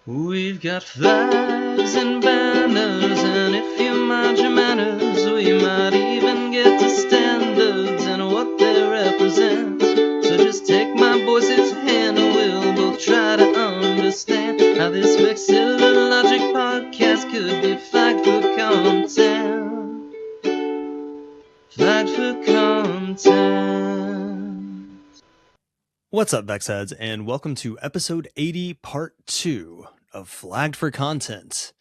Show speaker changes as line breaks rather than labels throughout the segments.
We've got flags and banners, and if you mind your manners, we might even get to standards and what they represent. So just take my voice's hand and we'll both try to understand how this vexilla logic podcast could be flagged for content. Flagged for content.
What's up, Vexheads, and welcome to episode 80, part 2 of Flagged for Content.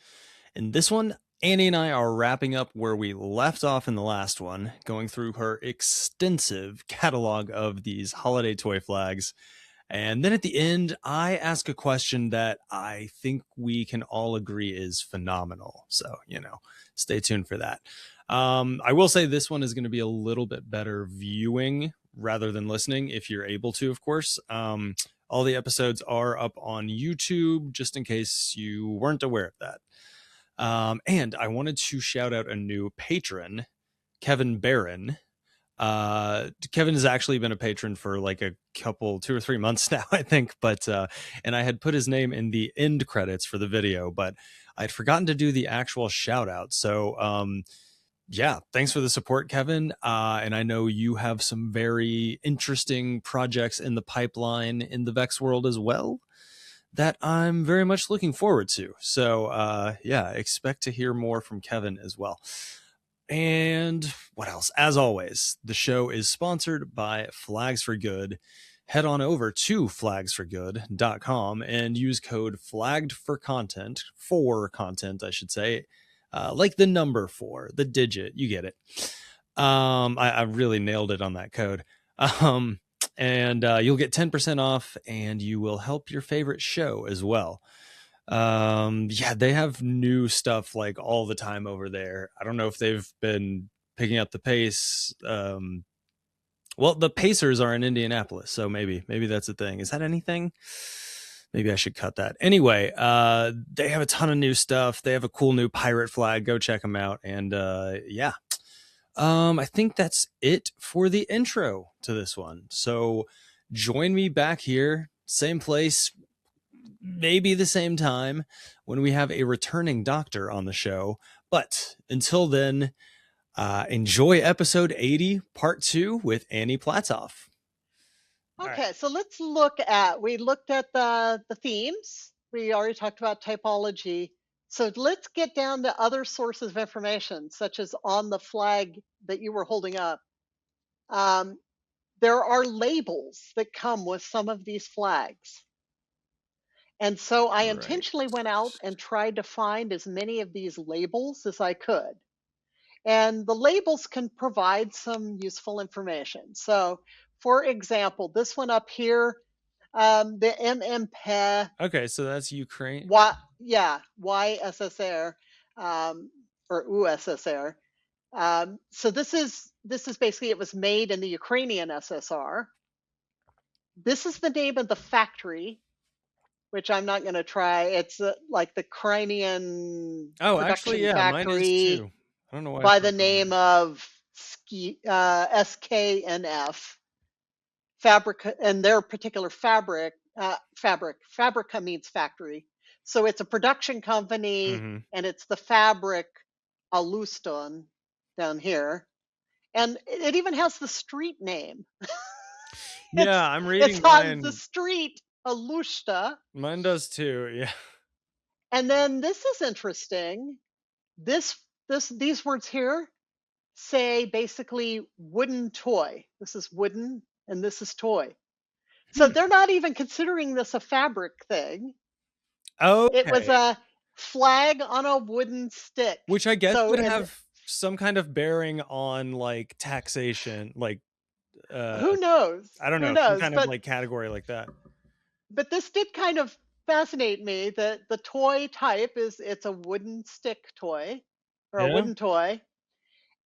In this one, Annie and I are wrapping up where we left off in the last one, going through her extensive catalog of these holiday toy flags. And then at the end, I ask a question that I think we can all agree is phenomenal. So, stay tuned for that. I will say this one is going to be a little bit better viewing rather than listening, if you're able to, of course. All the episodes are up on YouTube, just in case you weren't aware of that. And I wanted to shout out a new patron, Kevin Barron. Kevin has actually been a patron for like a couple, 2 or 3 months now, I think. But and I had put his name in the end credits for the video, but I'd forgotten to do the actual shout out. So yeah, thanks for the support, Kevin. And I know you have some very interesting projects in the pipeline in the Vex world as well that I'm very much looking forward to. So yeah, expect to hear more from Kevin as well. And what else? As always, the show is sponsored by Flags for Good. Head on over to flagsforgood.com and use code FLAGGED for content, I should say, like the number 4, the digit, you get it. I really nailed it on that code. And you'll get 10% off, and you will help your favorite show as well. Yeah, they have new stuff like all the time over there. I don't know if they've been picking up the pace. Well, the Pacers are in Indianapolis, so maybe that's a thing. Is that anything? Maybe I should cut that. Anyway, they have a ton of new stuff. They have a cool new pirate flag. Go check them out. And yeah, I think that's it for the intro to this one. So join me back here, same place, maybe the same time, when we have a returning doctor on the show. But until then, enjoy episode 80, part 2 with Annie Platoff.
Okay, so we looked at the themes. We already talked about typology. So let's get down to other sources of information, such as on the flag that you were holding up. There are labels that come with some of these flags. And so I intentionally went out and tried to find as many of these labels as I could. And the labels can provide some useful information. So, for example, this one up here, the MMP.
Okay, so that's Ukraine.
YSSR, or USSR. So this is basically, it was made in the Ukrainian SSR. This is the name of the factory, which I'm not going to try. It's like the Crimean production factory.
Mine is too. I don't know why.
By the name of SKNF Fabrica, and their particular Fabrica means factory. So it's a production company, and it's the Fabric Aluston down here. And it even has the street name.
Yeah, I'm reading
it's on the street Alushta.
Mine does too, yeah.
And then this is interesting. These words here say basically wooden toy. This is wooden and this is toy. So they're not even considering this a fabric thing.
Oh,
okay. It was a flag on a wooden stick,
which I guess would have some kind of bearing on like taxation, like
who knows?
I don't know, some kind of like category like that.
But this did kind of fascinate me that the toy type it's a wooden stick toy, or a wooden toy.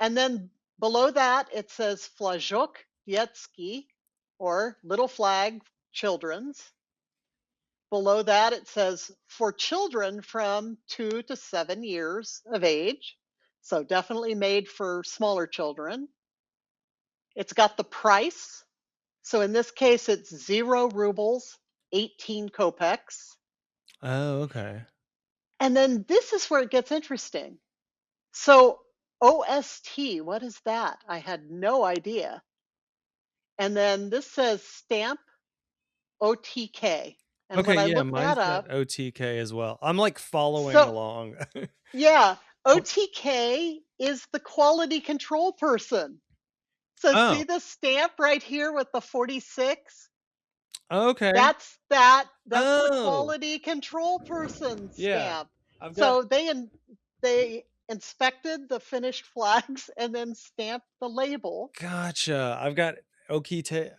And then below that, it says Flajok Dietsky, or Little Flag Children's. Below that, it says for children from 2 to 7 years of age. So definitely made for smaller children. It's got the price. So in this case, it's 0 rubles, 18 kopecks.
Oh, okay.
And then this is where it gets interesting. So OST, what is that? I had no idea. And then this says stamp OTK. And when
Okay,
I
yeah,
looked
mine's
that
got
up,
OTK as well. I'm like following
so
along.
yeah,
Oh,
OTK is the quality control person. So see
oh,
the stamp right here with the 46?
okay.
That's the
Oh,
quality control person
yeah.
stamp.
I've got
So they inspected the finished flags and then stamped the label.
gotcha. I've got OKT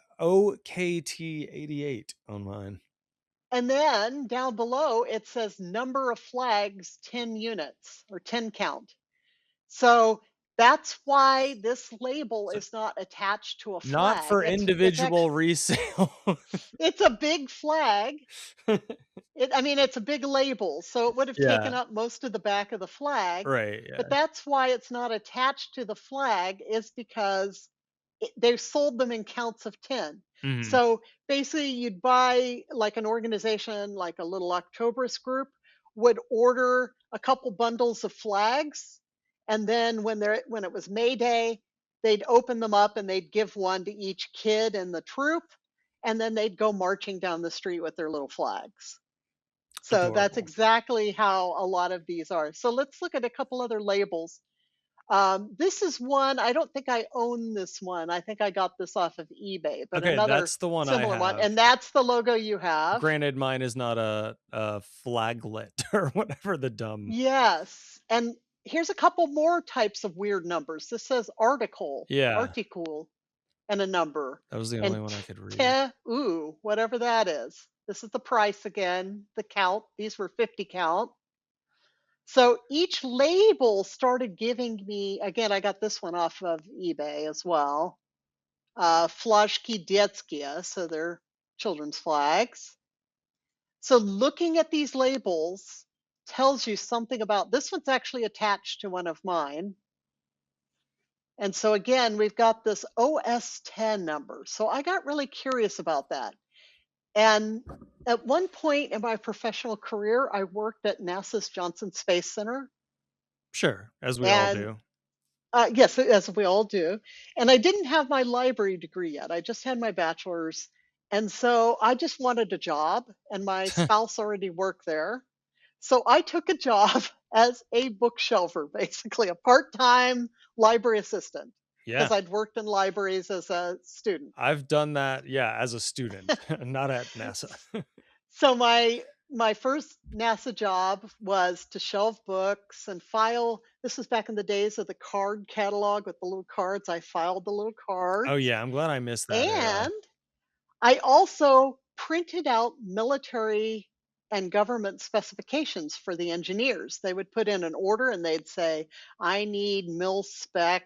88 on mine.
And then down below it says number of flags 10 units or 10 count. So that's why this label
So
is not attached to a
not
flag.
for
It's
individual
actually
resale.
it's a big flag. I mean, it's a big label, so it would have taken
Yeah,
up most of the back of the flag.
right,
But
yeah.
that's why it's not attached to the flag, is because they sold them in counts of 10.
Mhm.
So basically, you'd buy like an organization, like a little Octoberist group, would order a couple bundles of flags, and then when it was May Day, they'd open them up and they'd give one to each kid in the troop, and then they'd go marching down the street with their little flags. So that's
Adorable.
exactly how a lot of these are. So let's look at a couple other labels. This is one, I don't think I own this one. I think I got this off of eBay, but
Okay,
another
that's the one I
similar one.
have.
And that's the logo you have.
Granted, mine is not a flaglet or whatever the dumb.
Yes. And here's a couple more types of weird numbers. This says
Yeah,
article, and a number.
that was the
And
only one I could read.
te, ooh, whatever that is. This is the price again, the count. These were 50 count. So each label started giving me, again, I got this one off of eBay as well. Flashki Dietskia, so they're children's flags. So looking at these labels tells you something about this one's actually attached to one of mine. And so again, we've got this OS10 number. So I got really curious about that. And at one point in my professional career, I worked at NASA's Johnson Space Center.
Sure, as we all
And
do.
yes, as we all do. And I didn't have my library degree yet. I just had my bachelor's. And so I just wanted a job, and my spouse already worked there. So I took a job as a bookshelfer, basically a part time library assistant,
Yeah,
because I'd worked in libraries as a student.
I've done that, yeah, as a student, not at NASA.
So my first NASA job was to shelve books and file. This was back in the days of the card catalog with the little cards. I filed the little
Oh,
cards.
yeah, I'm glad I missed that era.
And I also printed out military and government specifications for the engineers. They would put in an order and they'd say, I need mil spec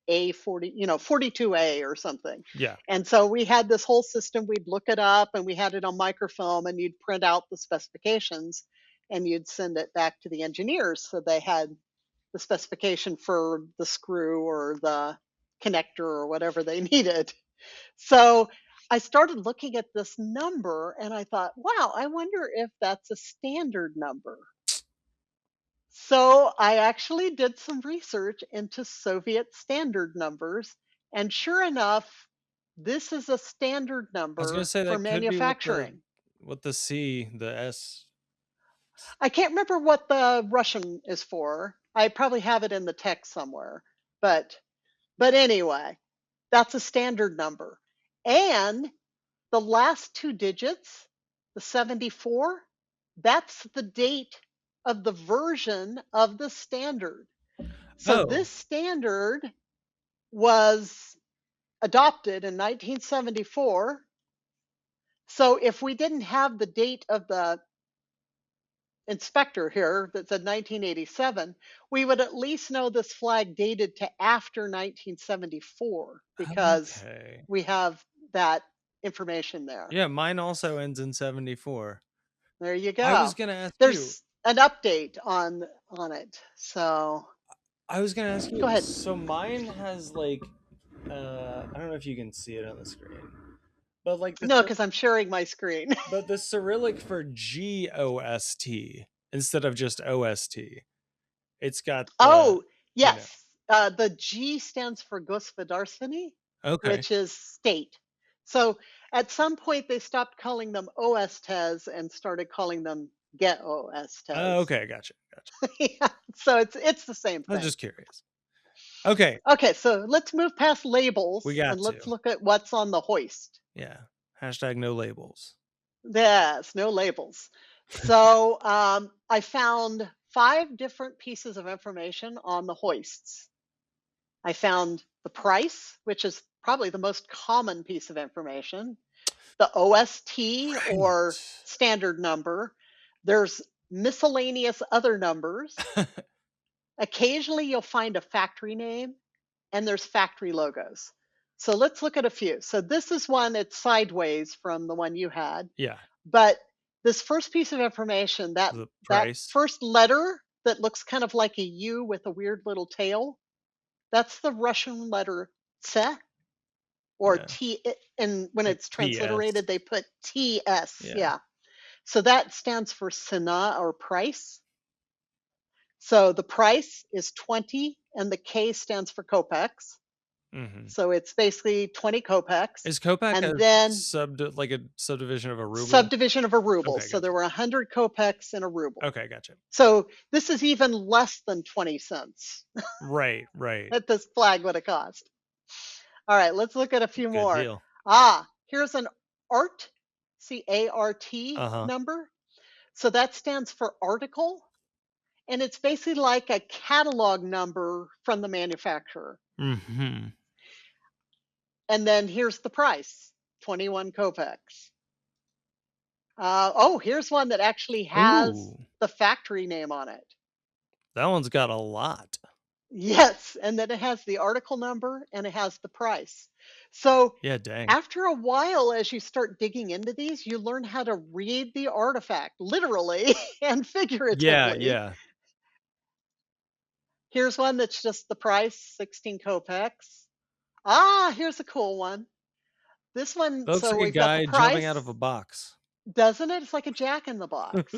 A40, 42A or something.
Yeah.
And so we had this whole system. We'd look it up and we had it on microfilm, and you'd print out the specifications and you'd send it back to the engineers. So they had the specification for the screw or the connector or whatever they needed. So I started looking at this number and I thought, wow, I wonder if that's a standard number. So I actually did some research into Soviet standard numbers. And sure enough, this is a standard
I was gonna
number
say
for
that could be
manufacturing.
what the C, the S.
I can't remember what the Russian is for. I probably have it in the text somewhere. But anyway, that's a standard number. And the last two digits, the 74, that's the date of the version of the standard. So
Oh,
this standard was adopted in 1974. So if we didn't have the date of the inspector here that said 1987, we would at least know this flag dated to after 1974 because
okay.
we have that information there.
Yeah, mine also ends in 74.
There you
I was
go.
gonna ask you
There's an update on it. So
I was gonna ask
go
you,
ahead.
so mine has like I don't know if you can see it on the screen, But like
No, because I'm sharing my screen.
but the Cyrillic for GOST instead of just OST, it's got
Oh,
you know.
yes. The G stands for Gospodarstvenie,
Okay.
which is state. So at some point they stopped calling them OSTs and started calling them get OSTs.
Oh, okay, gotcha.
Yeah, so it's the same
I was
thing.
just curious. Okay.
Okay, so let's move past labels
We got
and let's
to.
look at what's on the hoist.
Yeah. Hashtag no labels.
Yes, no labels. So I found 5 different pieces of information on the hoists. I found the price, which is probably the most common piece of information, the OST or
Right.
standard number. There's miscellaneous other numbers. Occasionally you'll find a factory name, and there's factory logos. So let's look at a few. So this is one that's sideways from the one you had.
Yeah.
But this first piece of information,
The
that
price.
first letter that looks kind of like a U with a weird little tail, that's the Russian letter "tse" or
Yeah.
T. And when
Like
it's
TS.
transliterated, they put TS.
Yeah.
Yeah. So that stands for Sena or price. So the price is 20, and the K stands for kopecks.
Mm-hmm.
So it's basically 20 kopecks.
Is kopeck
and
a
then
subdivision of a ruble?
Subdivision of a ruble.
Okay,
so
gotcha.
there were 100 kopecks in a ruble.
Okay, gotcha.
So this is even less than 20 cents.
Right.
That this flag would have cost. All right, let's look at a few
Good
more.
deal.
Here's an ART, C-A-R-T number. So that stands for article, and it's basically like a catalog number from the manufacturer.
Mm-hmm.
And then here's the price, 21 kopecks. Here's one that actually has the factory name on it.
That one's got a lot.
Yes, and then it has the article number and it has the price. So
Yeah, dang.
after a while, as you start digging into these, you learn how to read the artifact literally and figuratively.
Yeah.
Here's one that's just the price, 16 kopecks. Here's a cool one. This one,
Looks
so
like a
we've got
guy
the price.
jumping out of a box.
Doesn't it? It's like a jack in the box.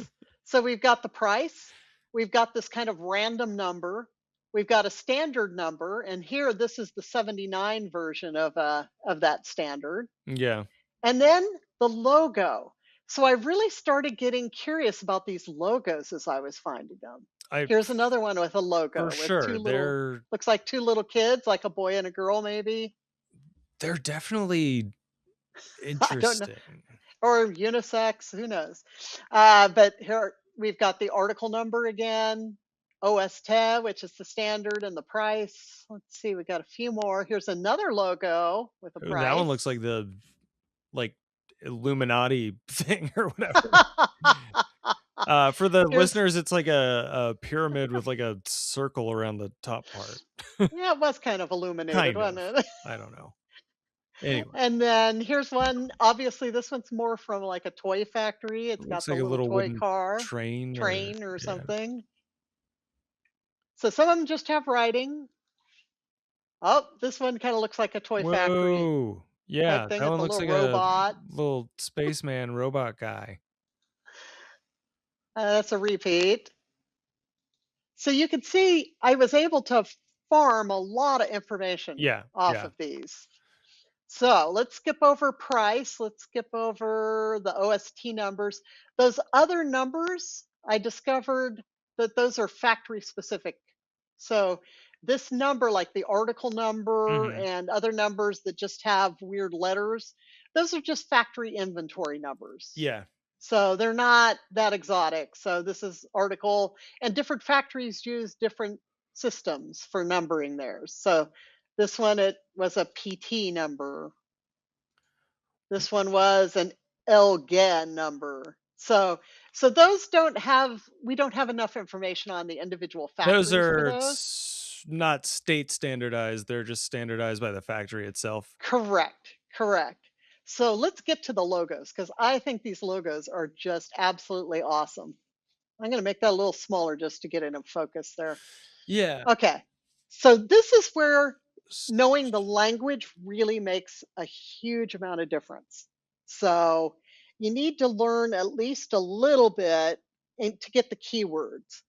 So we've got the price. We've got this kind of random number. We've got a standard number, and here this is the 79 version of that standard.
Yeah.
And then the logo. So I really started getting curious about these logos as I was finding them. Here's another one with a logo.
For
with
sure.
Looks like 2 little kids, like a boy and a girl, maybe.
They're definitely interesting.
I don't know. Or unisex, who knows? But here we've got the article number again, OST, which is the standard, and the price. Let's see, we got a few more. Here's another logo with a price.
That one looks like the Illuminati thing or whatever. For the listeners, it's like a pyramid with like a circle around the top part.
Yeah, it was kind of illuminated, wasn't it?
I don't know. Anyway.
And then here's one. Obviously, this one's more from like a toy factory. It's got the
like a little
toy
wooden
car,
train
or something. So some of them just have writing. This one kind of looks like a toy factory.
Yeah, that one looks like
robot.
A little spaceman robot guy.
That's a repeat. So you can see I was able to farm a lot of information off of these. So let's skip over price. Let's skip over the OST numbers. Those other numbers, I discovered that those are factory specific. So this number, like the article number and other numbers that just have weird letters, those are just factory inventory numbers.
Yeah.
So they're not that exotic. So this is article, and different factories use different systems for numbering theirs. So this one, it was a PT number. This one was an LGA number. So those we don't have enough information on the individual factories.
Those are not state standardized. They're just standardized by the factory itself.
Correct. So let's get to the logos, because I think these logos are just absolutely awesome. I'm going to make that a little smaller just to get it in focus there.
Yeah.
Okay. So this is where knowing the language really makes a huge amount of difference. So you need to learn at least a little bit to get the keywords.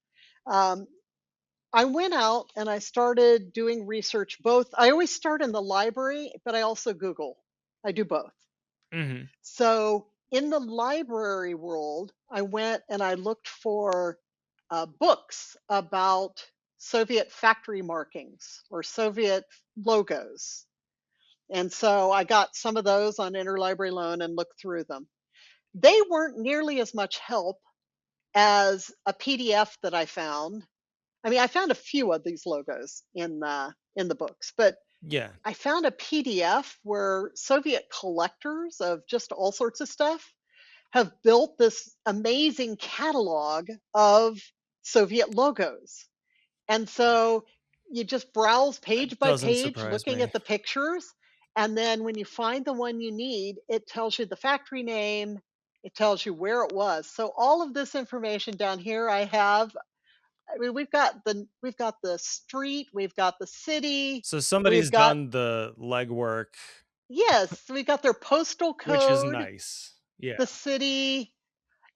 Um, I went out and I started doing research both. I always start in the library, but I also Google. I do both.
Hmm.
So in the library world, I went and I looked for books about Soviet factory markings or Soviet logos. And so I got some of those on interlibrary loan and looked through them. They weren't nearly as much help as a PDF that I found. I mean, I found a few of these logos in the books, but
Yeah.
I found a PDF where Soviet collectors of just all sorts of stuff have built this amazing catalog of Soviet logos. And so you just browse
That
page by
doesn't
page
surprise
looking
me.
at the pictures. And then when you find the one you need, it tells you the factory name, it tells you where it was. So all of this information down here I have. I mean, we've got the street, we've got the city,
So
we've
somebody's
got
done the legwork,
yes, we've got their postal
which is
code,
nice. Yeah.
the city,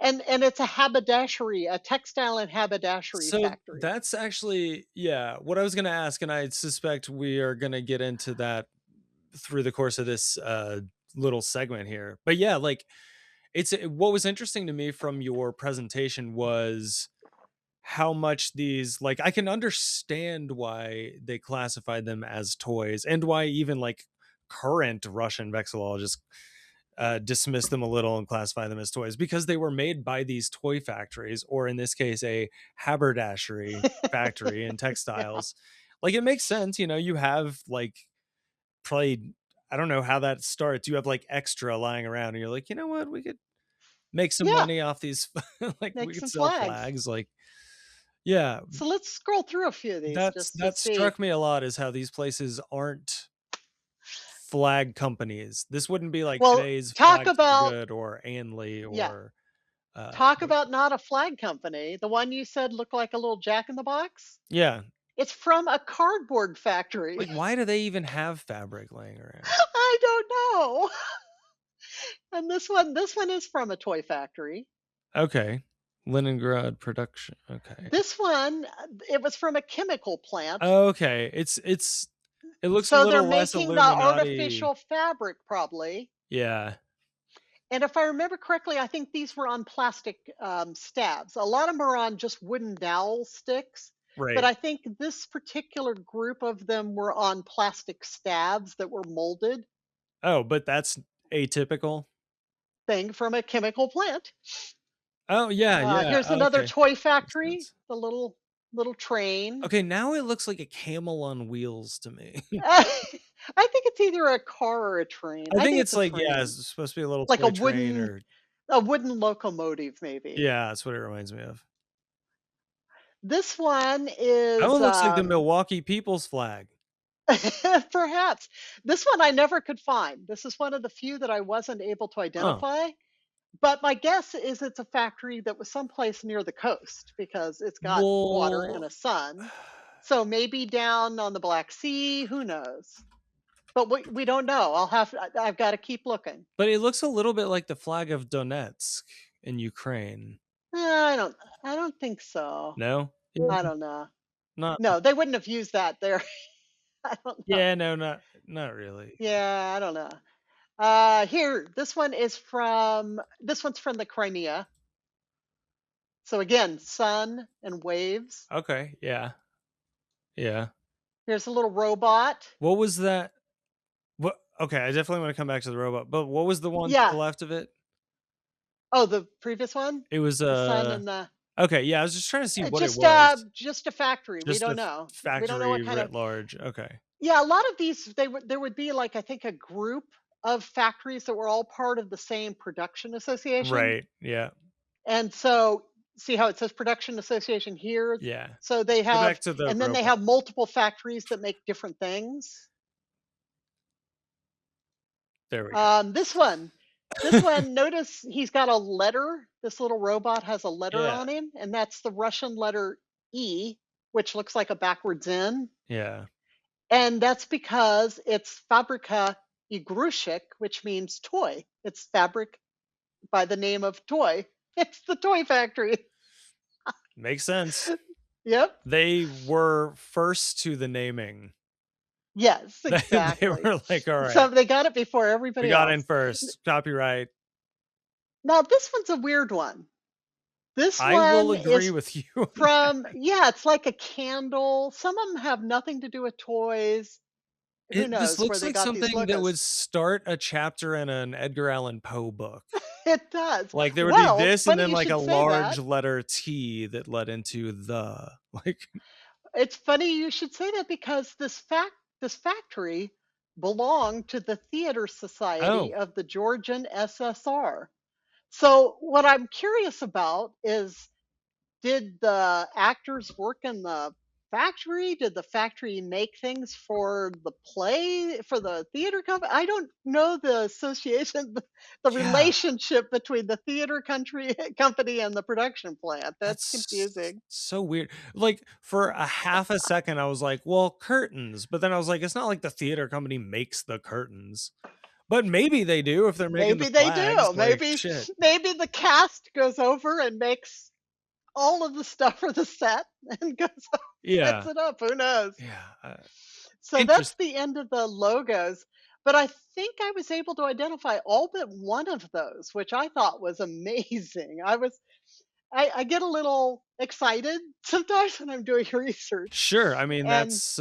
and it's a haberdashery, a textile and haberdashery
So
factory.
that's actually, yeah, what I was going to ask, and I suspect we are going to get into that through the course of this little segment here. But yeah, like what was interesting to me from your presentation was how much these, like, I can understand why they classified them as toys and why even like current Russian vexillologists dismiss them a little and classify them as toys, because they were made by these toy factories, or in this case a haberdashery factory in
Yeah.
textiles. Like, it makes sense, you have like probably, I don't know how that starts, you have like extra lying around and you're like, you know what, we could make some
Yeah,
money off these. Like,
make
we could
some
sell
flags.
flags, like, yeah.
So let's scroll through a few of these just to
That
see.
struck me a lot, is how these places aren't flag companies. This wouldn't be like
Well,
today's
talk
Flags for
about
Good or Anley
yeah,
or
talk about not a flag company. The one you said looked like a little Jack in the Box.
yeah.
It's from a cardboard factory.
Like, why do they even have fabric laying around?
I don't know. And this one is from a toy factory.
Okay. Leningrad production. Okay.
This one, it was from a chemical plant.
Okay. It looks a
So they're
little less
making the
Illuminati.
artificial fabric probably.
Yeah.
And if I remember correctly, I think these were on plastic stabs. A lot of them are on just wooden dowel sticks. But
Right.
I think this particular group of them were on plastic stabs that were molded
Oh, but that's atypical.
thing from a chemical plant.
Oh, yeah, yeah.
Here's another
Okay.
toy
Makes
factory,
sense.
the little train.
Okay, now it looks like a camel on wheels to me.
I think it's either a car or a train.
I
I
think
think it's
it's
a
like, yeah, it's
train,
supposed to be a little
like
toy train, or
a wooden locomotive, maybe.
yeah, that's what it reminds me of.
This one
That
is
one looks like the Milwaukee People's flag.
perhaps this one I never could find. This is one of the few that I wasn't able to
Oh.
identify. But my guess is it's a factory that was someplace near the coast because it's got water and
Well,
a sun. So maybe down on the Black Sea, who knows? But we don't know. I've got to keep looking.
but it looks a little bit like the flag of Donetsk in Ukraine.
I don't think so.
No? Yeah,
I don't know.
not
No, they wouldn't have used that there. I don't know.
yeah, no, not really.
Yeah, I don't know. Here, this one's from the Crimea. So again, sun and waves.
Okay, yeah. Yeah.
Here's a little robot.
What was that? What Okay, I definitely want to come back to the robot, but what was the one to the
Yeah.
left of it?
Oh, the previous one,
It was
the sun and the
okay, yeah, I was just trying to see what it
just
was.
just a factory. We
Just a
don't know. We don't know
factory
what kind
writ
of.
large. Okay.
Yeah, a lot of these there would be like I think a group of factories that were all part of the same production association.
Right. Yeah.
And so see how it says production association here?
Yeah.
So they
Go
have
back to the
and then they
robot.
have multiple factories that make different things.
There we go.
This one, notice he's got a letter. This little robot has a letter
Yeah.
on him, and that's the Russian letter E, which looks like a backwards N.
Yeah.
And that's because it's Fabrika igrushik, which means toy. It's fabric by the name of toy. It's the toy factory.
Makes sense.
Yep.
They were first to the naming.
Yes,
They
exactly.
were like, all
So
right,
they got it before
we
everybody
got in
else.
first. Copyright.
Now, this one's a weird one. This
I will
one
agree
is
with you on that.
from, yeah, it's like a candle. Some of them have nothing to do with toys. Who
This
knows where
looks
they
like
got these
something that
logos?
would start a chapter in an Edgar Allan Poe book.
It does.
Like there would be
Well,
this and
funny
then
you
like a
should say
large
that.
letter T that led into the like
It's funny you should say that because this factory belonged to the Theater Society
oh
of the Georgian SSR. So what I'm curious about is, did the actors work in the factory? Did the factory make things for the play, for the theater company? I don't know the association, the
yeah,
relationship between the theater country company and the production plant. That's
that's
confusing.
so weird. Like for a half a second I was like, well, curtains, but then I was like, it's not like the theater company makes the curtains. But maybe they do if they're making the
Maybe they
flags.
do.
Like
Maybe
shit.
maybe the cast goes over and makes all of the stuff for the set and goes sets
Yeah.
it up. Who knows?
Yeah.
So that's
Interesting.
the end of the logos. But I think I was able to identify all but one of those, which I thought was amazing. I get a little excited sometimes when I'm doing research.
Sure. I mean,
And
that's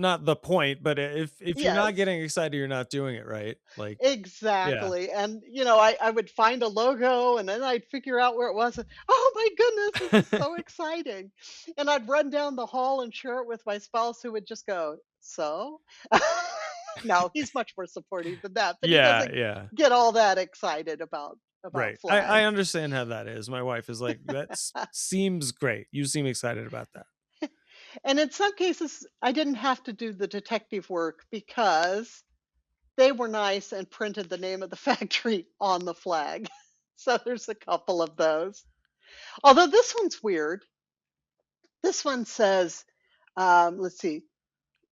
not the point, but if you're not
yes,
getting excited, you're not doing it right. Like, yeah.
exactly. And I would find a logo and then I'd figure out where it was. And, oh my goodness, this is so exciting. And I'd run down the hall and share it with my spouse who would just go, so? No, he's much more supportive than that, but he
Yeah,
doesn't
yeah.
get all that excited about
Right. I
flags.
understand how that is. My wife is like, that seems great. You seem excited about that.
And in some cases, I didn't have to do the detective work because they were nice and printed the name of the factory on the flag. So there's a couple of those. Although this one's weird. This one says, let's see,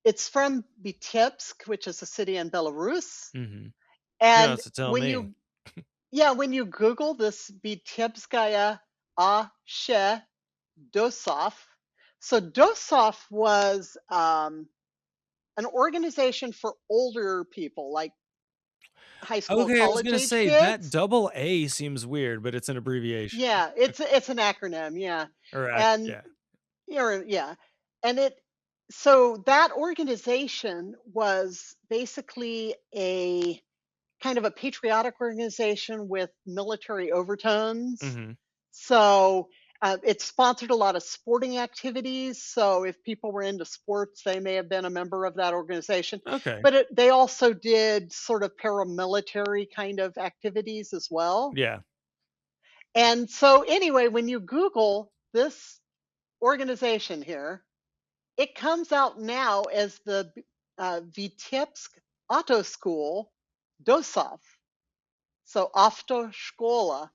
it's from Vitebsk, which is a city in Belarus.
Hmm. You don't
And
have to tell
when
me.
you, yeah, when you Google this Vitebskaya a she Dosov, so Dosov was an organization for older people, like high school,
Okay, I was
college
gonna
age
say that
kids.
double A seems weird, but it's an abbreviation.
Yeah, it's an acronym, yeah. And
Yeah.
yeah. And it so that organization was basically a kind of a patriotic organization with military overtones.
Hmm.
So it sponsored a lot of sporting activities. So if people were into sports, they may have been a member of that organization.
Okay.
But they also did sort of paramilitary kind of activities as well.
Yeah.
And so, anyway, when you Google this organization here, it comes out now as the Vitebsk Auto School Dosov. So Автошкола.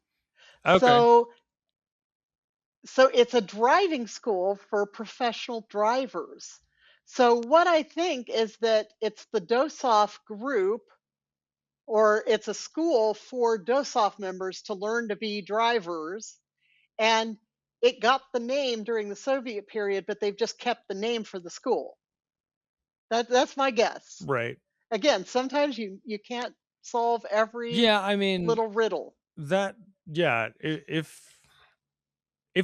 Okay.
So so it's a driving school for professional drivers. So what I think is that it's the Dosov group, or it's a school for Dosov members to learn to be drivers. And it got the name during the Soviet period, but they've just kept the name for the school. That's my guess.
Right.
Again, sometimes you can't solve every
Yeah, I mean
little riddle.
that yeah, if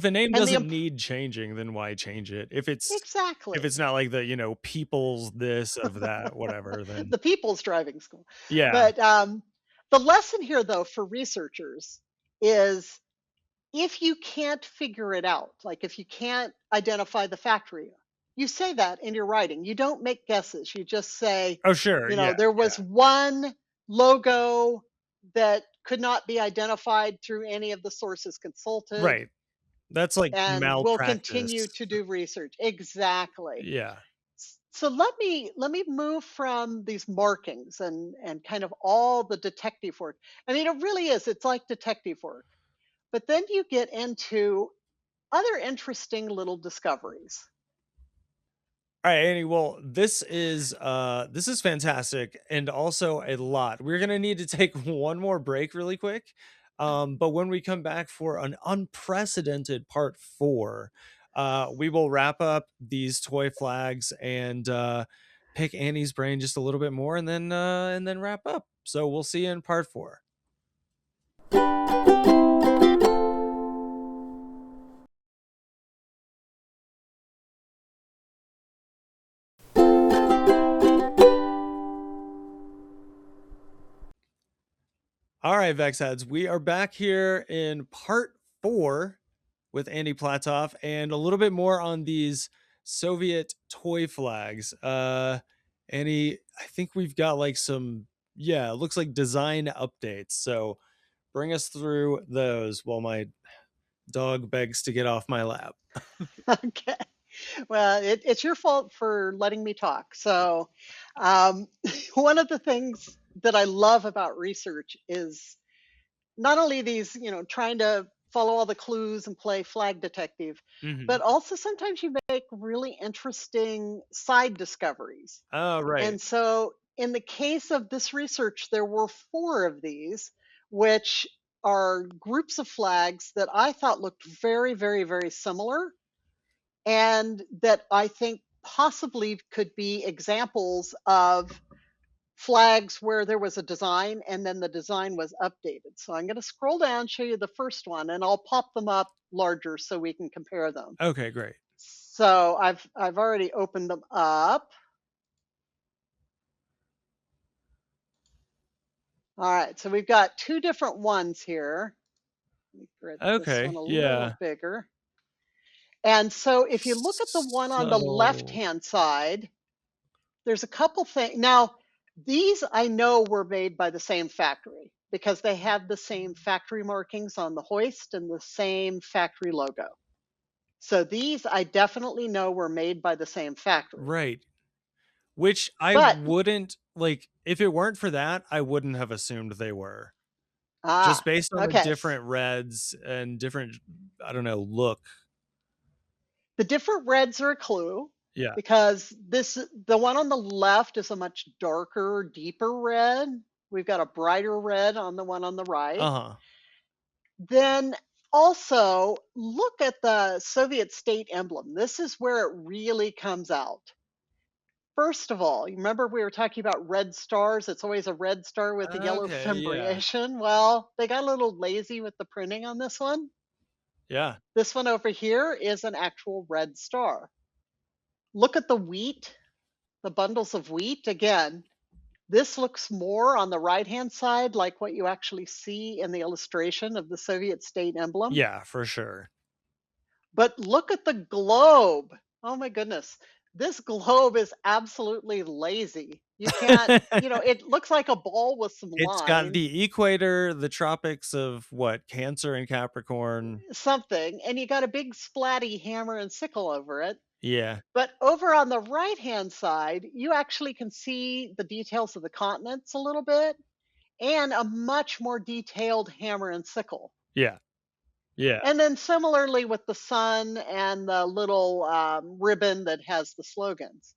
a name
And the
doesn't need changing, then why change it? If
exactly.
it's not like the, people's this of that, whatever, then
The people's driving school.
yeah.
But the lesson here, though, for researchers is, if you can't figure it out, like if you can't identify the factory, you say that in your writing. You don't make guesses. You just say,
Oh, sure. Yeah.
there
Yeah.
was one logo that could not be identified through any of the sources consulted,
Right. That's like
and we'll continue
malpractice.
to do research. Exactly.
Yeah.
So let me move from these markings and kind of all the detective work. I mean, it really is. It's like detective work. But then you get into other interesting little discoveries.
All right, Annie. Well, this is fantastic and also a lot. We're gonna need to take one more break really quick. But when we come back for an unprecedented part four, we will wrap up these toy flags and pick Annie's brain just a little bit more and then wrap up. So we'll see you in part four. All right, Vex heads, we are back here in part four with Andy Platoff and a little bit more on these Soviet toy flags. Annie, I think we've got like some, yeah, it looks like design updates. So bring us through those while my dog begs to get off my lap.
Okay. Well, it's your fault for letting me talk. So, um, one of the things that I love about research is not only these, trying to follow all the clues and play flag detective,
Hmm.
but also sometimes you make really interesting side discoveries.
Oh, right.
And so, in the case of this research, there were four of these, which are groups of flags that I thought looked very, very, very similar, and that I think possibly could be examples of flags where there was a design and then the design was updated. So I'm going to scroll down, show you the first one, and I'll pop them up larger so we can compare them.
Okay, great.
So I've already opened them up. All right, so we've got two different ones here. Let me get this one
Okay,
a little
yeah.
bigger. And so if you look at the one on the left
So,
hand side, there's a couple things. Now, these I know were made by the same factory because they have the same factory markings on the hoist and the same factory logo. So these I definitely know were made by the same factory.
right. Which I
But,
wouldn't like if it weren't for that, I wouldn't have assumed they were. Just
ah,
based on the
okay.
different reds and different, I don't know, look.
The different reds are a clue
Yeah.
because the one on the left is a much darker, deeper red. We've got a brighter red on the one on the right.
Uh-huh.
Then also look at the Soviet state emblem. This is where it really comes out. First of all, you remember we were talking about red stars? It's always a red star with a yellow
Okay, yeah.
fimbriation. Well, they got a little lazy with the printing on this one.
Yeah.
This one over here is an actual red star. Look at the wheat, the bundles of wheat. Again, this looks more on the right hand side like what you actually see in the illustration of the Soviet state emblem.
Yeah, for sure.
But look at the globe. Oh my goodness. This globe is absolutely lazy. You can't, it looks like a ball with some
It's got
lines,
the equator, the tropics of what? Cancer and Capricorn.
something, and you got a big splatty hammer and sickle over it.
Yeah.
But over on the right hand side, you actually can see the details of the continents a little bit and a much more detailed hammer and sickle.
Yeah. Yeah.
And then similarly with the sun and the little ribbon that has the slogans.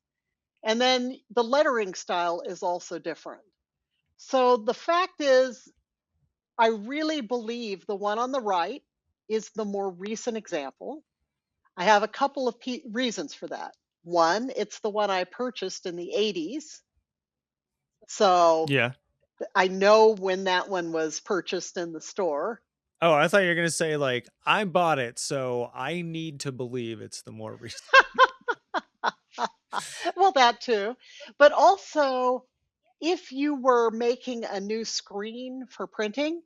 And then the lettering style is also different. So the fact is, I really believe the one on the right is the more recent example. I have a couple of reasons for that. One, it's the one I purchased in the 80s. So
Yeah.
I know when that one was purchased in the store.
Oh, I thought you were gonna say like I bought it, so I need to believe it's the more recent.
Well, that too. But also, if you were making a new screen for printing,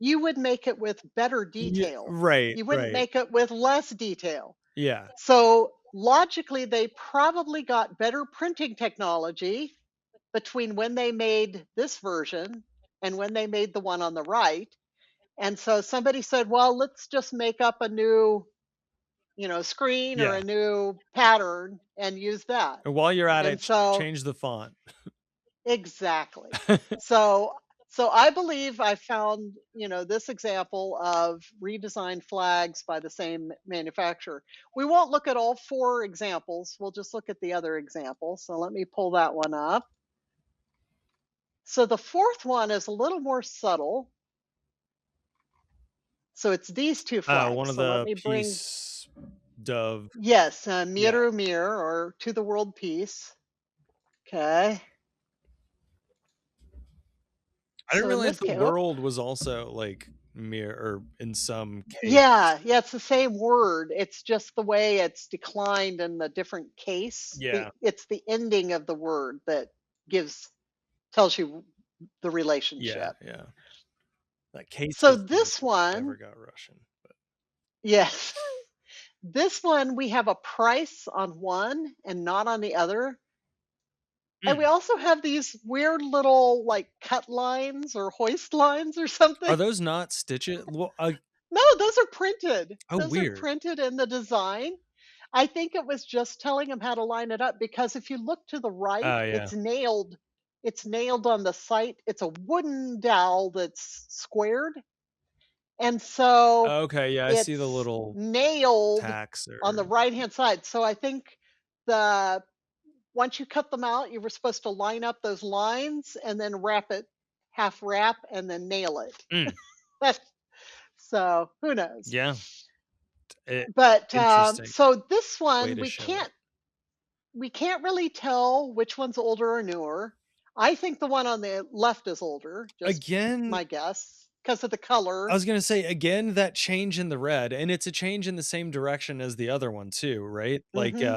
you would make it with better
Yeah,
detail.
right,
You wouldn't
right.
make it with less detail.
Yeah.
So logically, they probably got better printing technology between when they made this version and when they made the one on the right. And so somebody said, well, let's just make up a new, screen or
Yeah.
a new pattern and use that.
And while you're at
And
it,
so
change the font.
exactly. So So I believe I found, this example of redesigned flags by the same manufacturer. We won't look at all four examples. We'll just look at the other example. So let me pull that one up. So the fourth one is a little more subtle. So it's these two
One
flags.
of
So let
the
me bring,
peace dove.
yes,
Yeah.
Miru Mir, or to the world peace. Okay.
I didn't
So in
realize
this
the
case,
world was also like mirror or in some case.
yeah, it's the same word. It's just the way it's declined in the different case.
Yeah.
It's the ending of the word that gives tells you the
Yeah.
relationship.
Yeah. That case
So
is the
this
word that never
one,
got Russian. But
yes, this one we have a price on one and not on the other. And we also have these weird little like cut lines or hoist lines or
Are
something.
those not stitches? Well,
No, those are printed.
oh,
Those are
weird.
printed in the design. I think it was just telling them how to line it up, because if you look to the right,
Oh, yeah.
it's nailed. It's nailed on the site. It's a wooden dowel that's squared. And so
Okay. Yeah. I see the
it's
little
nailed
tacks
on the
or.
right hand side. So I think the once you cut them out, you were supposed to line up those lines and then wrap it, half wrap, and then nail it.
Mm,
So who knows?
yeah.
But
Interesting
so this
way
one
to show it.
we can't really tell which one's older or newer. I think the one on the left is older, just
Again,
my guess, because of the
I
color.
was gonna say again that change in the red, and it's a change in the same direction as the other one too, right? Like
Hmm.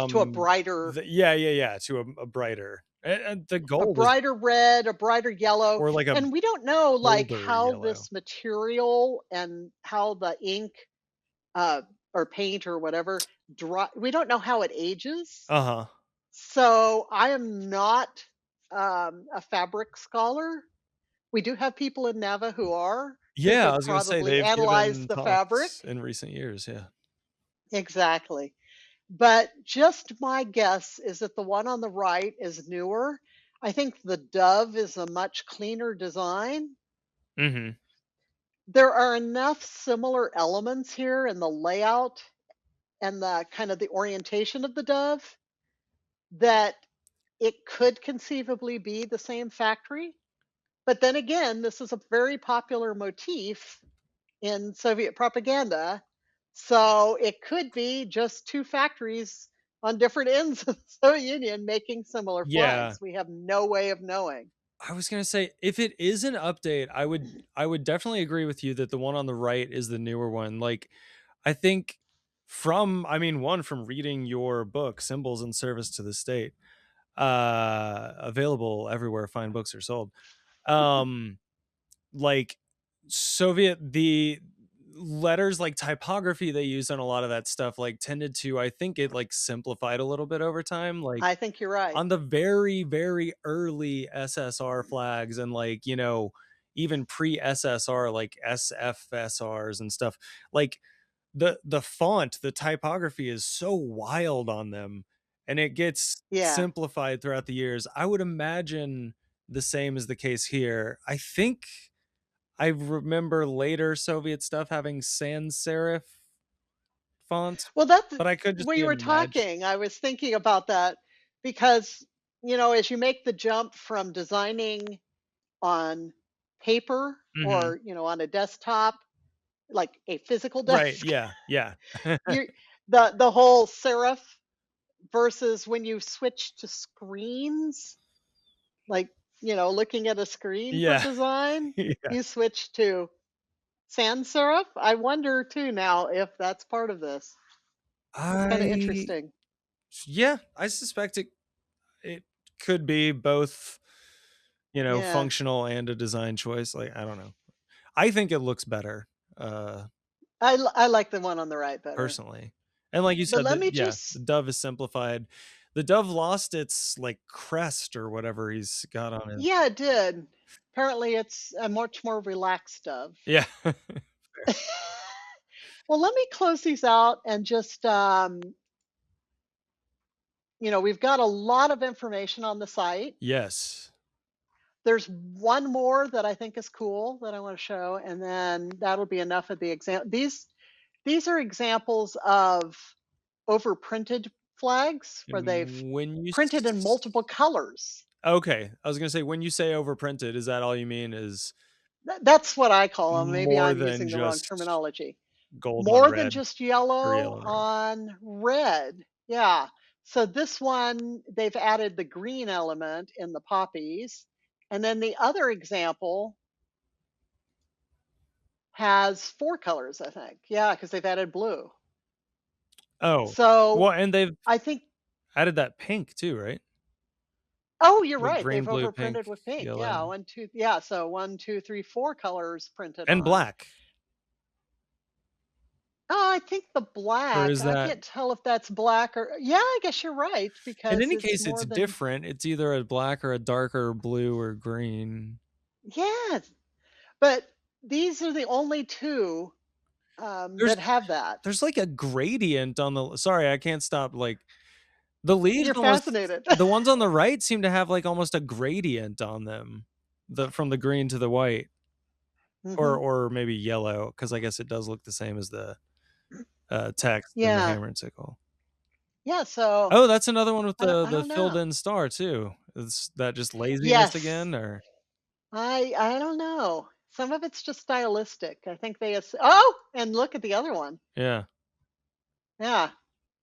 To a
from
brighter,
the yeah to a brighter and the
a
gold is
brighter red, a brighter yellow,
or like a
and we don't know like
bolder
how
yellow.
this material and how the ink, uh, or paint or whatever dry. We don't know how it ages.
Uh-huh.
So I am not a fabric scholar. We do have people in Nava who
Yeah, I
could
was gonna say
probably
they've
analyze
given
the fabric.
talks in recent years, yeah.
Exactly. But just my guess is that the one on the right is newer. I think the Dove is a much cleaner design.
Mhm.
There are enough similar elements here in the layout and the kind of the orientation of the Dove that it could conceivably be the same factory. But then again, this is a very popular motif in Soviet propaganda. So it could be just two factories on different ends of the Soviet Union making similar
Yeah.
flags. We have no way of knowing.
I was gonna say if it is an update, I would definitely agree with you that the one on the right is the newer one. Like I think one from reading your book, Symbols in Service to the State, available everywhere fine books are sold. Um like the letters like typography they use on a lot of that stuff like tended to I think it like simplified a little bit over time like
I think you're right.
on the very very early SSR flags and like even pre SSR like SFSRs and stuff like the font the typography is so wild on them and it gets
Yeah.
simplified throughout the years. I would imagine the same is the case here. I think I remember later Soviet stuff having sans serif font,
Well, that's
but I could just
when
be
you were
imagining.
talking, I was thinking about that because, as you make the jump from designing on paper
Mhm.
or, on a desktop, like a physical
Right,
desk,
yeah, yeah.
you the whole serif versus when you switch to screens, like, looking at a screen for
Yeah,
design,
yeah.
you switch to sans serif. I wonder too now if that's part of this. It's kind of
I
interesting.
yeah, I suspect it could be both,
Yeah.
functional and a design choice, like, I don't know. I think it looks better, uh,
I like the one on the right better.
personally. And like you
But
said,
let
that
me
yeah, the
just
dove is simplified. The dove lost its, like, crest or whatever he's got on his
yeah, it did. Apparently it's a much more relaxed of.
yeah.
Well, let me close these out and just we've got a lot of information on the site.
Yes.
There's one more that I think is cool that I want to show, and then that'll be enough of the example. These are examples of overprinted flags where they've
And when you
printed in multiple colors.
okay, I was gonna say when you say overprinted, is that all you mean? Is
That's what I call them. Maybe
more
I'm
than
using the wrong
just
terminology.
gold on
More than
red
just
or
yellow
yellow on red?
on red. Yeah. So this one, they've added the green element in the poppies. And then the other example has four colors, I think. Yeah, because they've added blue.
Oh, well,
So
and they've
I think,
added that pink too, right?
oh, you're
Like
right.
green,
They've
blue, pink,
overprinted with pink. Yeah,
yellow,
one, two, yeah. So one, two, three, four colors printed
and
on.
black.
Oh, I think the
Or
black,
is
I
that
can't tell if that's black or, yeah, I guess you're right
in
because
any
it's
case it's
more than,
different. It's either a black or a darker blue or green.
yes. But these are the only two
There's
that have that.
there's like a gradient on the sorry, I can't stop like the leaves
You're
almost
fascinated.
the ones on the right seem to have like almost a gradient on them. The from the green to the white
Hmm.
or maybe yellow cuz I guess it does look the same as the text in the
Yeah.
hammer and sickle.
Yeah. So
Oh, that's another one with
I
the
don't
filled
know.
in star too. Is that just laziness
Yes.
again or
I don't know. Some of it's just stylistic. I think they, oh, and look at the other one.
yeah.
Yeah.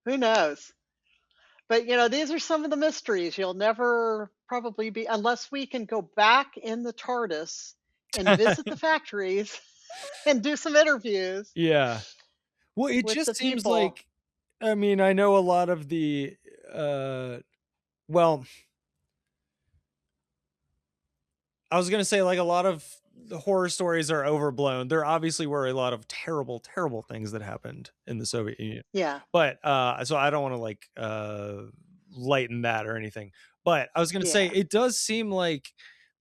Who knows? But these are some of the mysteries you'll never probably be unless we can go back in the TARDIS and visit the factories and do some interviews
Yeah. Well, it
with the
just seems
people.
like I mean, I know a lot of the uh well, I was gonna say like a lot of the horror stories are overblown. There obviously were a lot of terrible, terrible things that happened in the Soviet Union.
Yeah.
But so I don't want to like lighten that or anything. But I was gonna say
Yeah.
it does seem like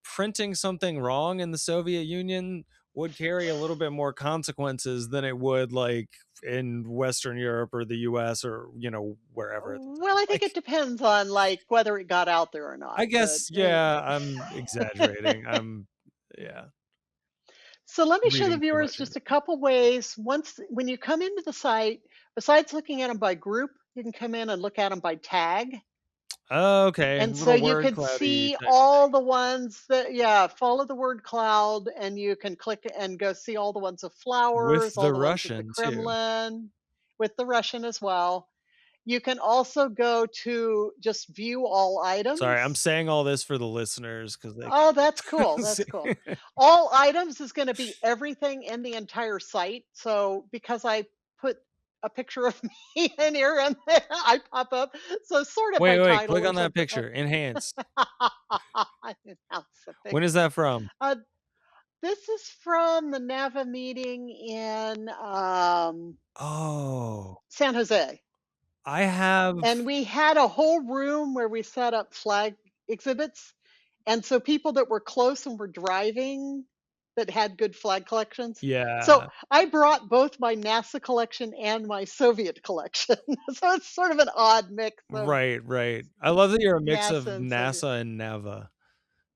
printing something wrong in the Soviet Union would carry a little bit more consequences than it would like in Western Europe or the US or wherever at the time.
Well, I think
Like
it depends on like whether it got out there or
I
not. But
guess, yeah, I'm exaggerating. Yeah,
so let me show the
reading too
viewers
much into
just a
it.
couple ways. Once when you come into the site, besides looking at them by group, you can come in and look at them by tag.
Okay,
And so
little
you
word
could
cloudy
see
type
all
thing.
the ones that, yeah, follow the word cloud, and you can click and go see all the ones of
With
flowers, all
the
the ones of the
Russian too.
Kremlin, with the Russian as well. You can also go to just view all
Sorry, I'm
items.
saying all this for the listeners because they
Oh, that's cool.
can
That's
see.
cool. All items is going to be everything in the entire site. So because I put a picture of me in here and I pop up, so sort of by
Wait,
title
click
or
on that
something.
picture. Enhance.
Announce the
When is that
picture.
from?
Uh, this is from the NAVA meeting in
Oh,
San Jose.
I have
And we had a whole room where we set up flag exhibits. And so people that were close and were driving that had good flag collections. So
yeah,
I brought both my NASA collection and my Soviet collection. So it's sort of an odd mix of
right. I love that you're a mix of
NASA and Soviet.
NASA and Nava.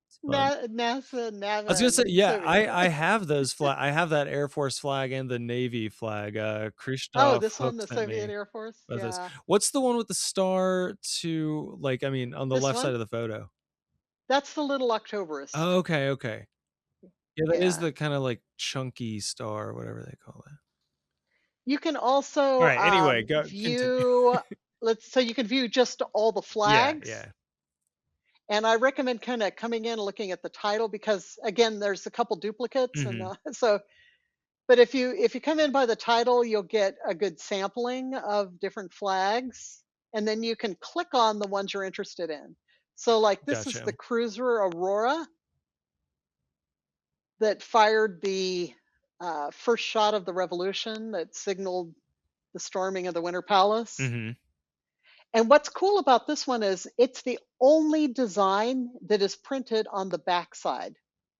It's fun.
NASA,
I was
NAVA,
gonna say,
and
yeah,
Soviet.
I have those I have that Air Force flag and the Navy flag.
Oh,
Christoph
this one,
Hook
the
sent
Soviet
me
Air Force.
about this.
Yeah.
What's the one with the star to like? I mean, on the
This
left side
one,
of the photo.
that's the little Octoberist.
Oh, okay. Yeah, that is
Yeah.
the kind of like chunky star, or whatever they call it.
You can
All
also
right. Anyway, go continue.
view, so you can view just all the flags.
Yeah.
And I recommend kind of coming in and looking at the title because again, there's a couple duplicates, and
Hmm.
so. But if you come in by the title, you'll get a good sampling of different flags, and then you can click on the ones you're interested in. So, like this is the
Gotcha.
cruiser Aurora that fired the first shot of the revolution that signaled the storming of the Winter Palace.
Hmm.
And what's cool about this one is it's the only design that is printed on the backside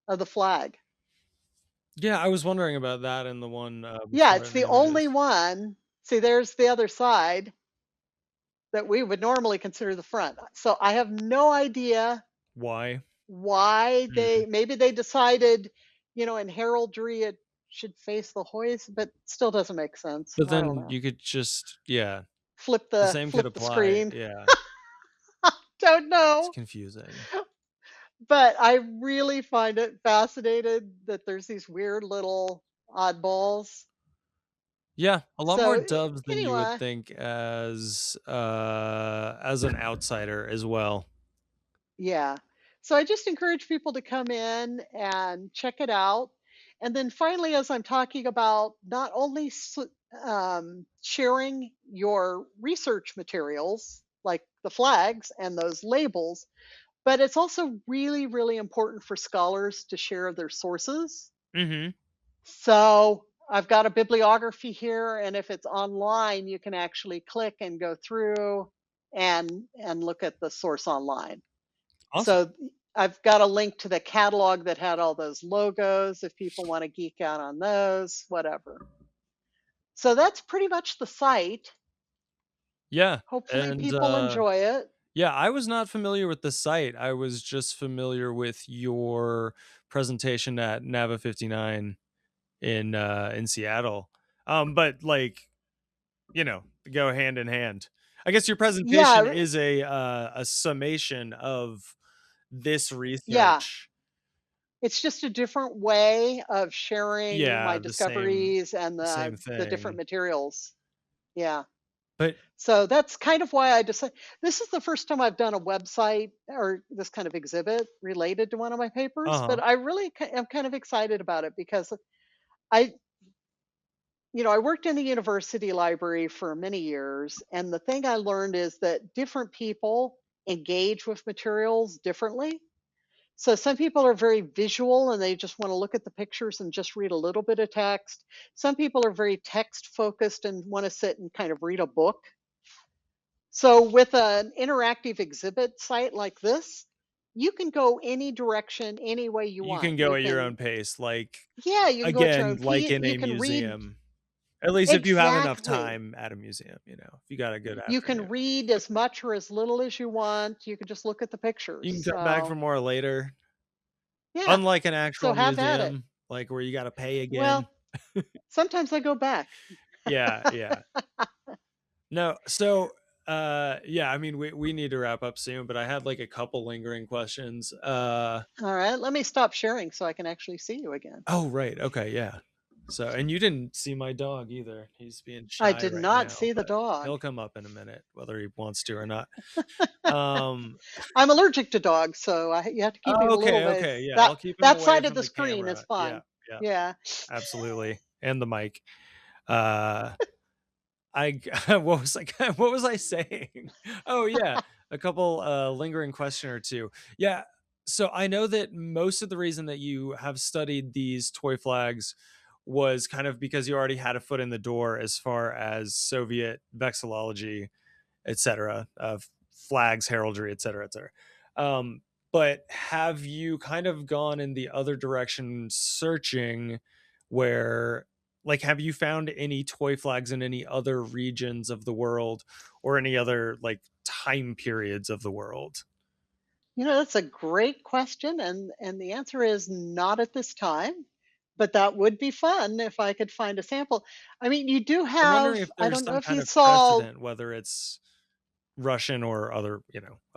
of the flag.
Yeah, I was wondering about that in the one
Yeah,
before
it's
in the
the only
images.
one. See, there's the other side that we would normally consider the front. So I have no idea
Why?
why
Mm.
maybe they decided, in heraldry it should face the hoist, but still doesn't make sense.
But
I don't
then
know.
you could just, yeah,
Flip
the
the
same could
flip the
apply.
screen.
Yeah,
Don't
it's
know.
confusing.
But I really find it fascinating that there's these weird little oddballs.
Yeah, a lot more
So
doves than you would
anyway,
think as an outsider as well.
yeah. So I just encourage people to come in and check it out. And then finally, as I'm talking about not only sharing your research materials like the flags and those labels, but it's also really, really important for scholars to share their sources.
Mhm.
So I've got a bibliography here, and if it's online, you can actually click and go through and look at the source online.
Awesome.
So I've got a link to the catalog that had all those logos if people want to geek out on those, whatever. So that's pretty much the site.
Yeah,
Hopefully
and,
people enjoy it.
yeah, I was not familiar with the site. I was just familiar with your presentation at Nava 59 in Seattle. But, like, go hand in hand. I guess your presentation
Yeah,
is a summation of this
yeah.
research.
It's just a different way of sharing my
Yeah, the same
discoveries and
same
the different
thing.
materials. Yeah.
But
So that's kind of why I decided this is the first time I've done a website or this kind of exhibit related to one of my papers,
uh-huh.
but I really am kind of excited about it because I, I worked in the university library for many years, and the thing I learned is that different people engage with materials differently. So some people are very visual and they just want to look at the pictures and just read a little bit of text. Some people are very text focused and want to sit and kind of read a book. So with an interactive exhibit site like this, you can go any direction, any way you
You
want.
can go
You
at your
can,
own pace, like,
yeah, you can go at your
again,
own
like
feet.
in
You
a
can read
museum. At least if you have enough
exactly.
time at a museum, if you got a good
You can
afternoon.
read as much or as little as you want. You can just look at the
You
pictures.
can come back
So
for more later.
yeah.
Unlike an
So
actual
have at it.
museum, like, where you gotta pay again.
Well, sometimes I go back.
Yeah, yeah. No, so, yeah, I mean, we need to wrap up soon, but I had, like, a couple lingering questions.
All right, let me stop sharing so I can actually see you again.
Oh, right, okay, yeah. So, and you didn't see my dog either. He's being
I
shy
did
right
not
now,
see the
but
dog.
he'll come up in a minute, whether he wants to or not. Um,
I'm allergic to dogs, so you have to keep him
oh,
a little
okay,
ways.
okay, yeah,
That
I'll keep him
that
away
side of
from
the
the
screen is
camera. Yeah,
fine.
yeah,
Yeah.
absolutely, and the mic. Uh I what was I what was I saying? Oh yeah, a couple lingering question or two. Yeah, so I know that most of the reason that you have studied these toy flags was kind of because you already had a foot in the door as far as Soviet vexillology, etc., of flags, heraldry, etc., etc. But have you kind of gone in the other direction searching where, like, have you found any toy flags in any other regions of the world or any other, like, time periods of the world?
That's a great question, and the answer is not at this time, but that would be fun if I could find a sample. I mean, you do
I'm wondering
have,
if
I
there's
don't know
some
if
kind
you
of
saw,
precedent, whether it's Russian or other,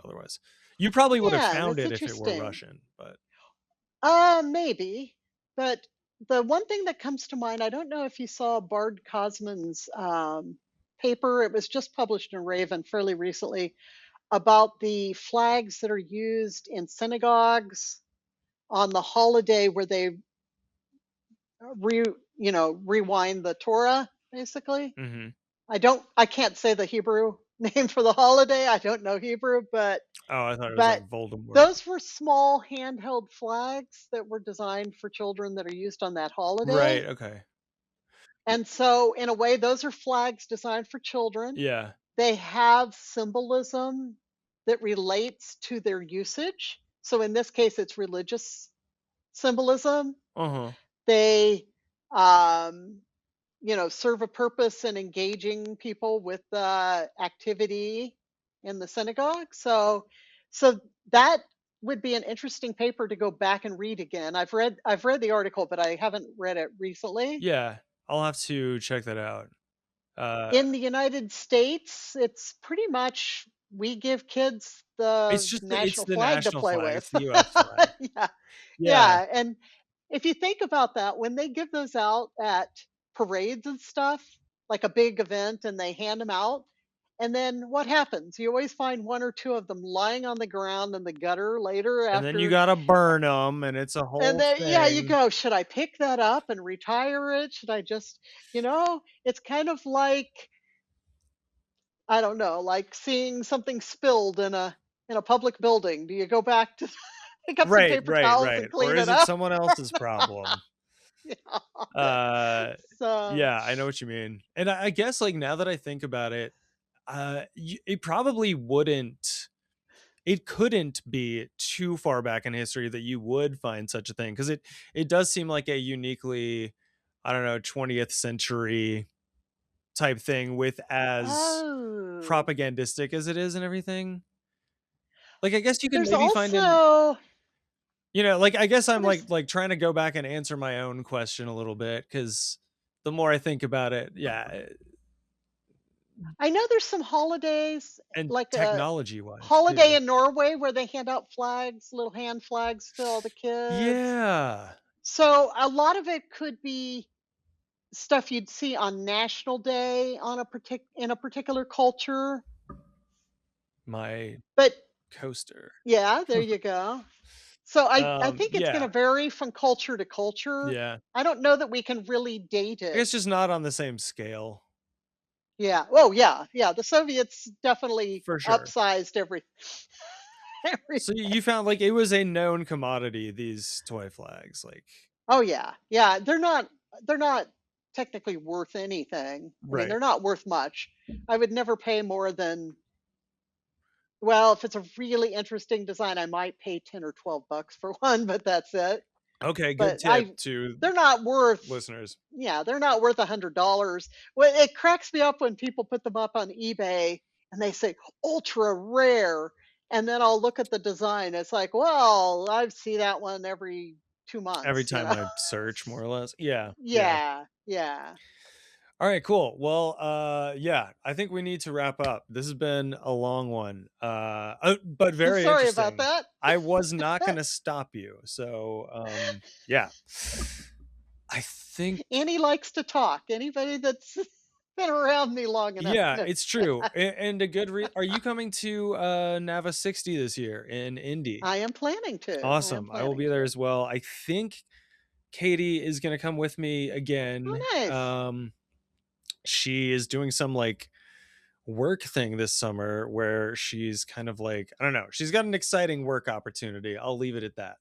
otherwise. You probably would have
yeah,
found
that's
it if it were
interesting.
Russian, but
Maybe, but the one thing that comes to mind, I don't know if you saw Bard Cosman's paper. It was just published in Raven fairly recently about the flags that are used in synagogues on the holiday where they re rewind the Torah, basically.
mhm.
I can't say the Hebrew name for the holiday. I don't know Hebrew,
Oh, I thought it was like
but
Voldemort.
those were small handheld flags that were designed for children that are used on that holiday.
Right, okay.
And so in a way those are flags designed for children.
Yeah.
They have symbolism that relates to their usage. So in this case it's religious symbolism.
Uh-huh.
They um serve a purpose in engaging people with activity in the synagogue. So that would be an interesting paper to go back and read again. I've read the article, but I haven't read it recently.
Yeah, I'll have to check that out.
In the United States, it's pretty much we give kids
It's
the
just it's
national
the
flag to
national
play
flag.
with.
It's the U.S. flag.
Yeah.
Yeah,
Yeah. And if you think about that, when they give those out at parades and stuff, like a big event, and they hand them out, and then what happens? You always find one or two of them lying on the ground in the gutter later
and then you
after.
gotta burn them, and it's a
And
whole
then, yeah, you
thing.
go, should I pick that up and retire it? Should I just, it's kind of like, I don't know, like seeing something spilled in a public building. Do you go back to pick up some
Right,
paper
right,
towels
right.
and
Or
clean it
is it
up?
someone else's problem?
Yeah.
Uh,
So,
yeah, I know what you mean. And I guess like now that I think about it, it probably wouldn't. It couldn't be too far back in history that you would find such a thing because it does seem like a uniquely, I don't know, 20th century type thing with as
oh,
propagandistic as it is and everything. Like I guess you could
there's
maybe find in,
also,
like I guess I'm
there's,
like trying to go back and answer my own question a little bit because the more I think about it, yeah,
I know there's some holidays,
and
like a
technology wise
holiday
too.
in Norway where they hand out flags, little hand flags to all the kids.
Yeah,
So a lot of it could be stuff you'd see on National Day on in a particular culture.
my
But
coaster.
yeah, there you go. So I think it's going
Yeah,
to vary from culture to culture.
yeah.
I don't know that we can really date
I
it.
guess just not on the same scale
Yeah. Oh yeah, yeah. The Soviets definitely
for sure.
upsized
So
everything.
you found like it was a known commodity, these toy flags, like
Oh yeah, yeah. They're not technically worth anything. I mean,
right.
they're not worth much. I would never pay more than, well, if it's a really interesting design, I might pay 10 or 12 bucks for one, but that's it.
Okay, good
But
tip to
they're not worth,
listeners.
yeah, they're not worth $100. Well, it cracks me up when people put them up on eBay and they say ultra rare. And then I'll look at the design. It's like, well, I see that one every 2 months,
Every time I search more or less. Yeah, yeah.
Yeah, yeah.
All right, cool. Well, yeah, I think we need to wrap up. This has been a long one. But very
Sorry about
interesting.
that.
I was not going to stop you. So, yeah. I think
Annie likes to talk. Anybody that's been around me long enough
yeah,
knows
it's true.
that.
And a good are you coming to Nava 60 this year in Indy?
I am planning to. I am
Awesome. I will
planning
be there
to.
as well. I think Katie is going to come with me
Oh,
again.
nice.
She is doing some like work thing this summer where she's kind of like, I don't know, she's got an exciting work opportunity. I'll leave it at that.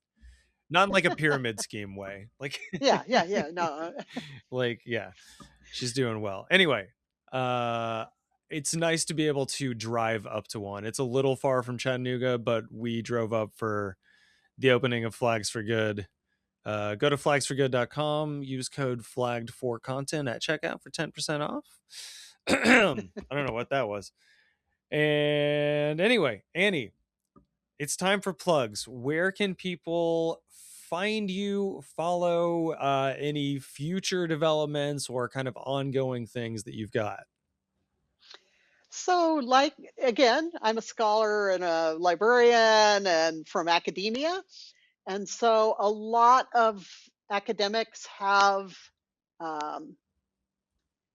Not in like a pyramid scheme way. Like
Yeah, yeah, yeah. No,
like yeah, she's doing well. Anyway, uh it's nice to be able to drive up to one. It's a little far from Chattanooga, but we drove up for the opening of Flags for Good. Go to flagsforgood.com, use code flagged for content at checkout for 10% off. I don't know what that was. And anyway, Annie, it's time for plugs. Where can people find you, follow any future developments or kind of ongoing things that you've got?
so, like, again, I'm a scholar and a librarian and from academia. And so a lot of academics um,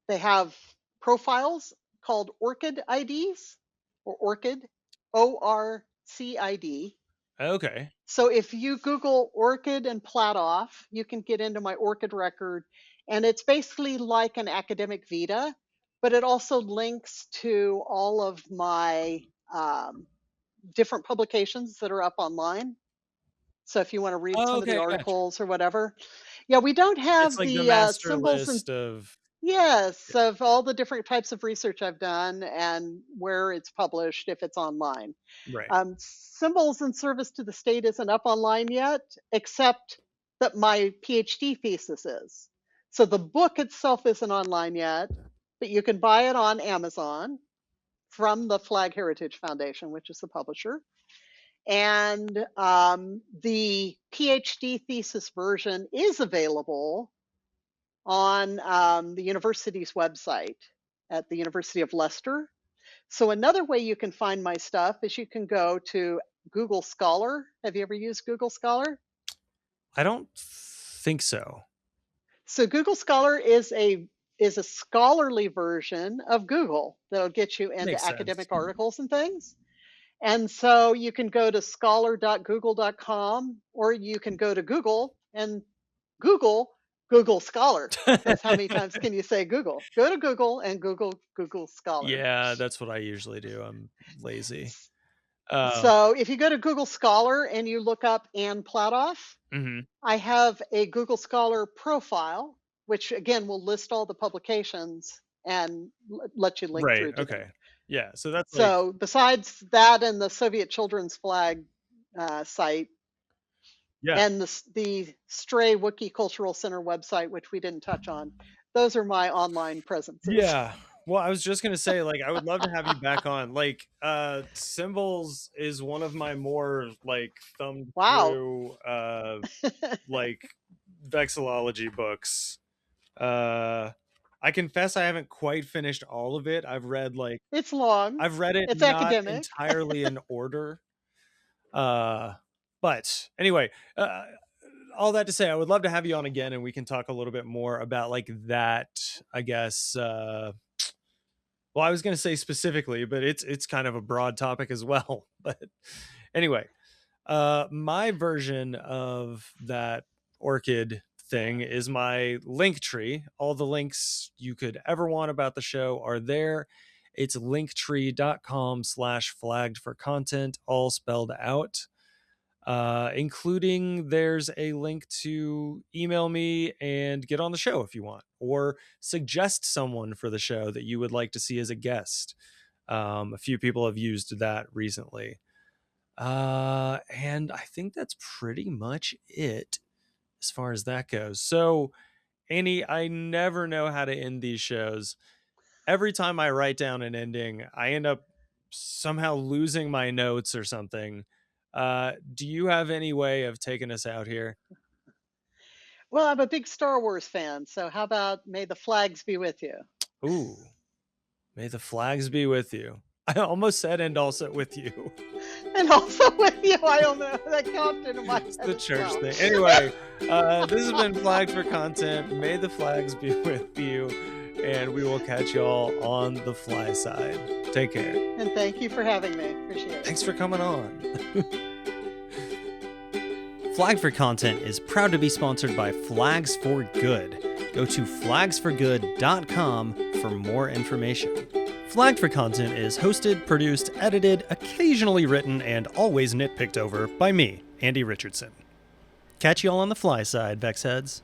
they have profiles called ORCID IDs or ORCID, ORCID.
Okay.
So if you Google ORCID and Platoff, you can get into my ORCID record. And it's basically like an academic vita, but it also links to all of my um, different publications that are up online. So if you want to read
Oh,
some of the
okay, gotcha.
articles or whatever. Yeah, we don't
It's
have
like the
the
master
symbols and,
list of
yes, of all the different types of research I've done and where it's published if it's online.
right.
Symbols and service to the state isn't up online yet, except that my PhD thesis is. So the book itself isn't online yet, but you can buy it on Amazon from the Flag Heritage Foundation, which is the publisher. And the PhD thesis version is available on the university's website at the University of Leicester. So another way you can find my stuff is you can go to Google Scholar. Have you ever used Google Scholar?
I don't think so.
So Google Scholar is a scholarly version of Google that'll get you into
Makes sense.
academic articles and things. And so you can go to scholar.google.com, or you can go to Google and Google Scholar. Because how many times can you say Google? Go to Google and Google Scholar.
Yeah, that's what I usually do. I'm lazy.
So if you go to Google Scholar and you look up Ann Platoff, I have a Google Scholar profile, which again will list all the publications and let you link through to them.
Yeah, so that's
so besides that and the Soviet Children's Flag site, and the Stray Wiki Cultural Center website, which we didn't touch on, those are my online presences.
Yeah. Well, I was just gonna say, like, I would love to have you back on. Like, Symbols is one of my more like thumbed through like vexillology books. I confess I haven't quite finished all of it. I've read like
it's long.
I've read it
it's
not
academic.
entirely in order. But anyway, all that to say, I would love to have you on again, and we can talk a little bit more about like that, I guess. Well, I was going to say specifically, but it's kind of a broad topic as well. But anyway, my version of that orchid thing is my link tree. All the links you could ever want about the show are there. It's linktree.com/flaggedforcontent, all spelled out. Including there's a link to email me and get on the show if you want, or suggest someone for the show that you would like to see as a guest. A few people have used that recently. And I think that's pretty much it as far as that goes. So, Annie, I never know how to end these shows. Every time I write down an ending, I end up somehow losing my notes or something. Do you have any way of taking us out here?
Well, I'm a big Star Wars fan, so how about may the flags be with you?
Ooh, may the flags be with you. I almost said and also with you.
And also with you. I don't know. That counted into my
It's the church thing. Anyway, this has been Flagged for Content. May the flags be with you, and we will catch y'all on the fly side. Take care.
And thank you for having me. Appreciate it.
Thanks for coming on. Flagged for Content is proud to be sponsored by Flags for Good. Go to flagsforgood.com for more information. Flagged for Content is hosted, produced, edited, occasionally written, and always nitpicked over by me, Andy Richardson. Catch y'all on the fly side, Vexheads.